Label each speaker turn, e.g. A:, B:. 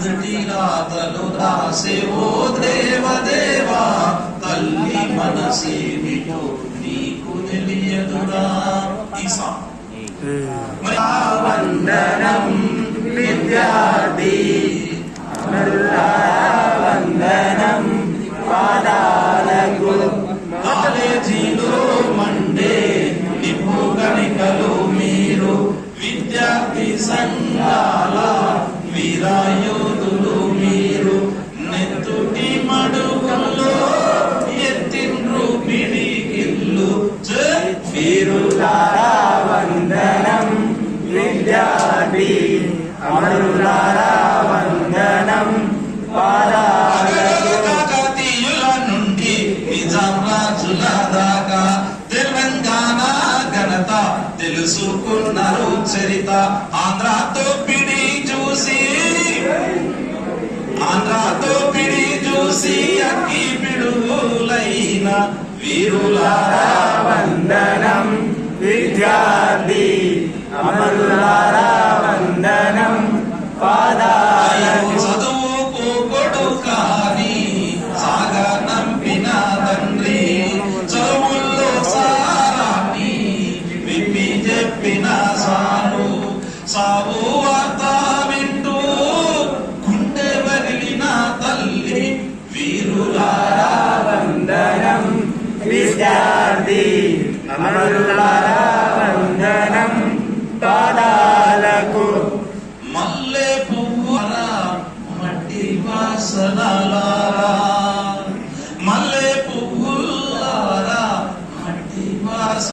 A: మొదటి రాతలు రాసేవో దేవదేవా, తల్లి మనసేమిటో నీకు తెలియదురా. ఈ సాంగ్ వందనం విద్యార్థి, వందనం పాదాలకు, కాలేజీలో మండే నిప్పు గణికలు మీరు, విద్యార్థి సంఘాల వీరాయోధులు మీరు, నెత్తుటి మడుగుల్లో ఎత్తిండ్రు పిడికిళ్ళు. వీరులారా వందనం విద్యార్థి, అమరులారా వందనం పాదాలకు. కాకతీయుల నుండి నిజాం రాజుల దాకా తెలంగాణ ఘనత తెలుసుకున్నారు చరిత. ఆంధ్రాతో పిడి చూసి అక్కి పిడుగులైన వీరులారా వందనం విద్యార్థి, అమరులారా వందనం పాదాలకు. చదువుకు కొడుకాని సాగా నంపిన తండ్రి, చదువుల్లో సారాన్ని విప్పి చెప్పిన సాను, సావు వార్త వింటూ గుండె వదిలిన తల్లి. వీరులారా వందనం విద్యార్థి, అమరులారా